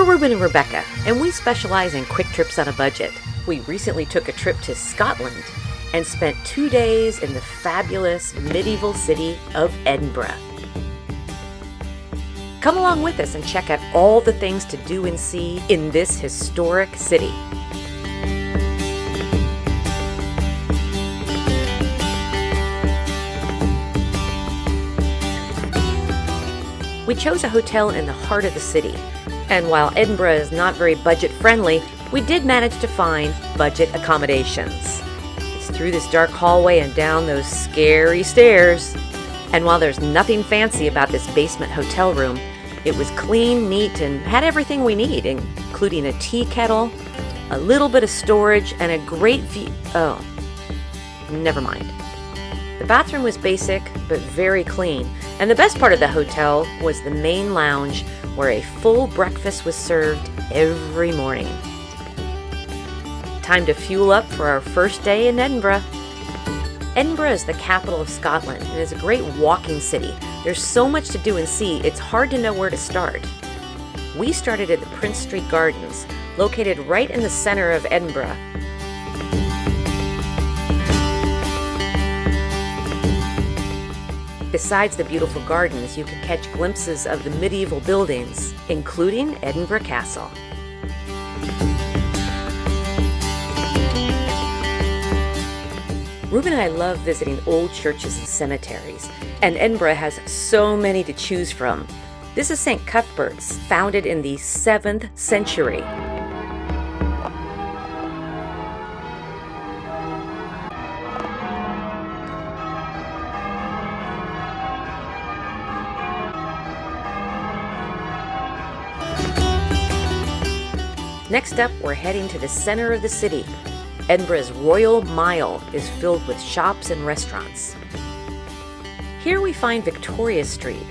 Reuben Rebecca, and we specialize in quick trips on a budget. We recently took a trip to Scotland and spent 2 days in the fabulous medieval city of Edinburgh. Come along with us and check out all the things to do and see in this historic city. We chose a hotel in the heart of the city, and while Edinburgh is not very budget-friendly, we did manage to find budget accommodations. It's through this dark hallway and down those scary stairs. And while there's nothing fancy about this basement hotel room, it was clean, neat, and had everything we need, including a tea kettle, a little bit of storage, and a great view. Oh, never mind. The bathroom was basic, but very clean. And the best part of the hotel was the main lounge, where a full breakfast was served every morning. Time to fuel up for our first day in Edinburgh. Edinburgh is the capital of Scotland and is a great walking city. There's so much to do and see, it's hard to know where to start. We started at the Prince Street Gardens, located right in the center of Edinburgh. Besides the beautiful gardens, you can catch glimpses of the medieval buildings, including Edinburgh Castle. Reuben and I love visiting old churches and cemeteries, and Edinburgh has so many to choose from. This is St. Cuthbert's, founded in the 7th century. Next up, we're heading to the center of the city. Edinburgh's Royal Mile is filled with shops and restaurants. Here we find Victoria Street,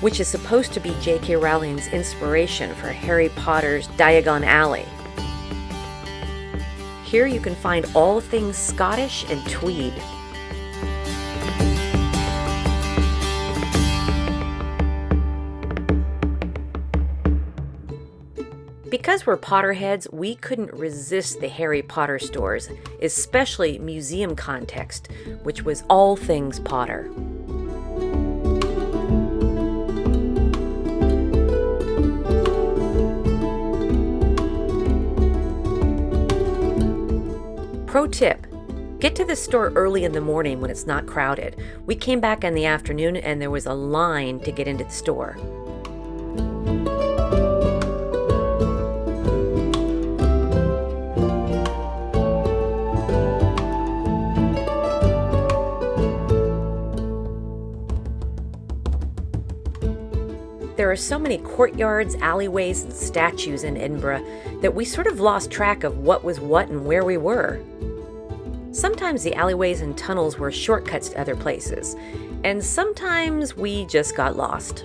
which is supposed to be J.K. Rowling's inspiration for Harry Potter's Diagon Alley. Here you can find all things Scottish and tweed. Because we're Potterheads, we couldn't resist the Harry Potter stores, especially Museum Context, which was all things Potter. Pro tip: get to the store early in the morning when it's not crowded. We came back in the afternoon and there was a line to get into the store. There are so many courtyards, alleyways, and statues in Edinburgh that we sort of lost track of what was what and where we were. Sometimes the alleyways and tunnels were shortcuts to other places, and sometimes we just got lost.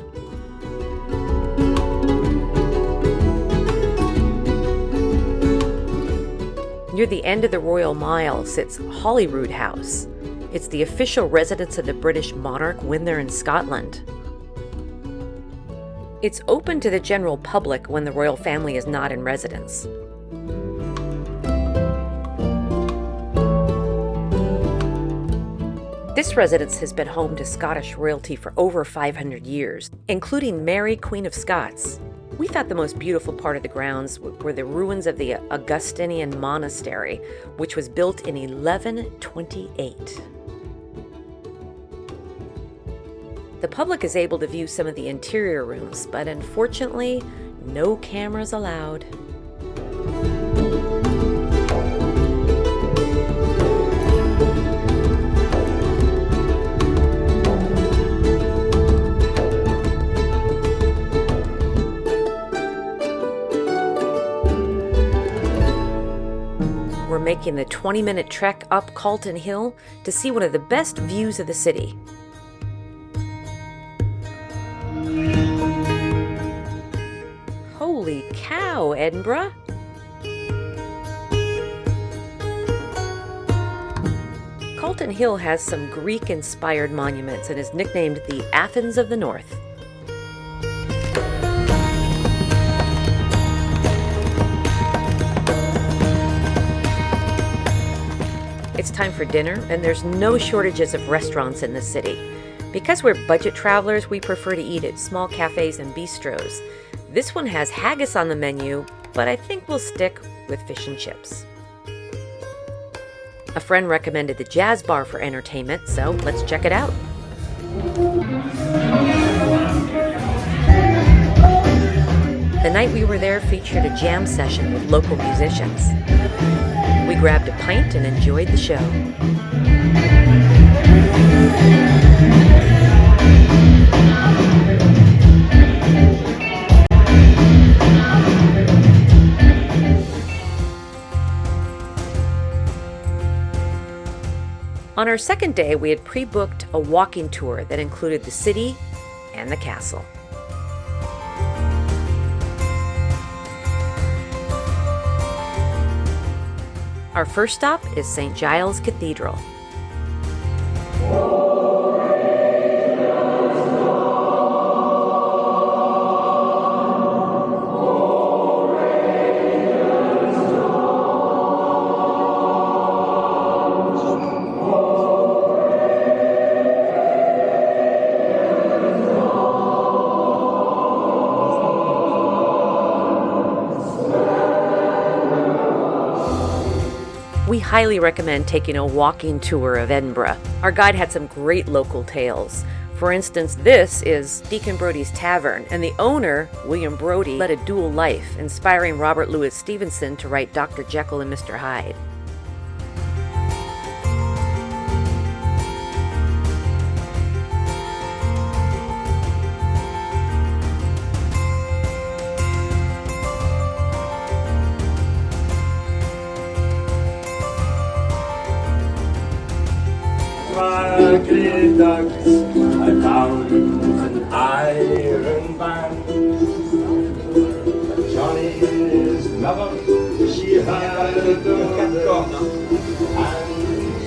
Near the end of the Royal Mile sits Holyrood House. It's the official residence of the British monarch when they're in Scotland. It's open to the general public when the royal family is not in residence. This residence has been home to Scottish royalty for over 500 years, including Mary, Queen of Scots. We thought the most beautiful part of the grounds were the ruins of the Augustinian monastery, which was built in 1128. The public is able to view some of the interior rooms, but unfortunately, no cameras allowed. We're making the 20-minute trek up Calton Hill to see one of the best views of the city. Holy cow, Edinburgh! Calton Hill has some Greek-inspired monuments and is nicknamed the Athens of the North. it's time for dinner, and there's no shortages of restaurants in the city. Because we're budget travelers, we prefer to eat at small cafes and bistros. This one has haggis on the menu, but I think we'll stick with fish and chips. A friend recommended the Jazz Bar for entertainment, so let's check it out. The night we were there featured a jam session with local musicians. We grabbed a pint and enjoyed the show. On our second day, we had pre-booked a walking tour that included the city and the castle. Our first stop is St. Giles Cathedral. We highly recommend taking a walking tour of Edinburgh. Our guide had some great local tales. For instance, this is Deacon Brodie's Tavern, and the owner, William Brodie, led a dual life, inspiring Robert Louis Stevenson to write Dr. Jekyll and Mr. Hyde. Ducks, I found an iron band. Johnny's mother, she had a dog.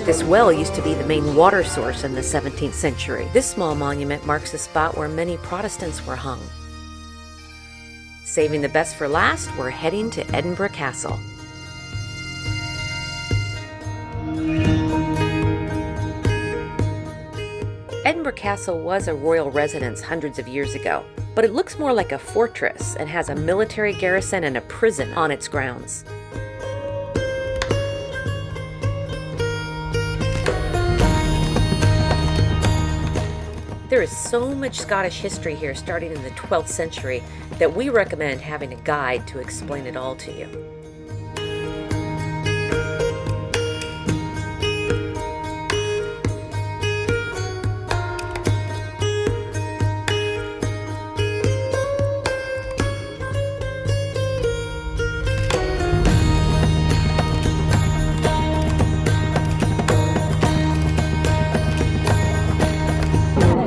This well used to be the main water source in the 17th century. This small monument marks the spot where many Protestants were hung. Saving the best for last, we're heading to Edinburgh Castle. Edinburgh Castle was a royal residence hundreds of years ago, but it looks more like a fortress and has a military garrison and a prison on its grounds. There is so much Scottish history here starting in the 12th century that we recommend having a guide to explain it all to you.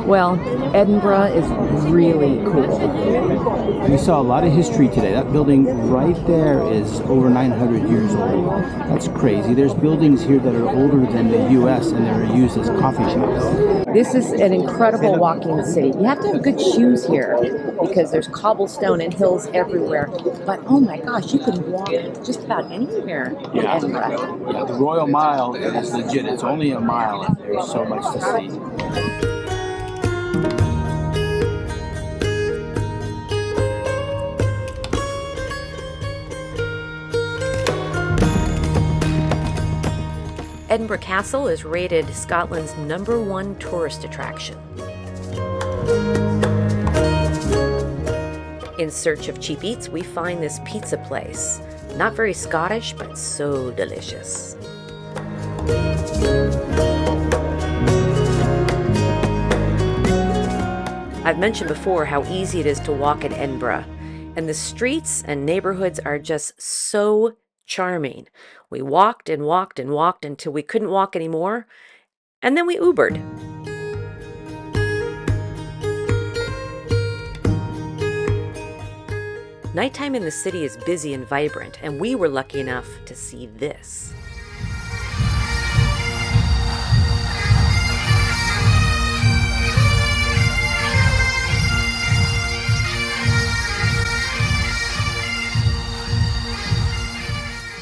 Well, Edinburgh is really cool. We saw a lot of history today. That building right there is over 900 years old. That's crazy. There's buildings here that are older than the U.S. and they're used as coffee shops. This is an incredible walking city. You have to have good shoes here because there's cobblestone and hills everywhere. But oh my gosh, you can walk just about anywhere in Edinburgh. Yeah, the Royal Mile is legit. It's only a mile and there's so much to see. Edinburgh Castle is rated Scotland's #1 tourist attraction. In search of cheap eats, we find this pizza place. Not very Scottish, but so delicious. I've mentioned before how easy it is to walk in Edinburgh, and the streets and neighborhoods are just so charming. We walked and walked and walked until we couldn't walk anymore, and then we Ubered. Nighttime in the city is busy and vibrant, and we were lucky enough to see this.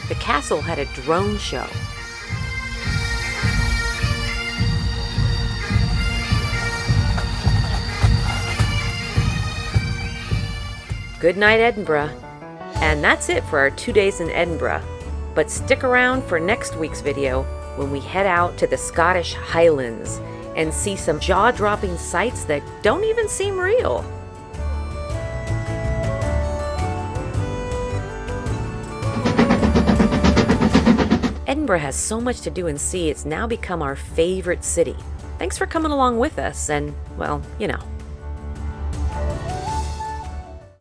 The castle had a drone show. Good night, Edinburgh. And that's it for our 2 days in Edinburgh. But stick around for next week's video when we head out to the Scottish Highlands and see some jaw-dropping sights that don't even seem real. Edinburgh has so much to do and see, it's now become our favorite city. Thanks for coming along with us and, well, you know,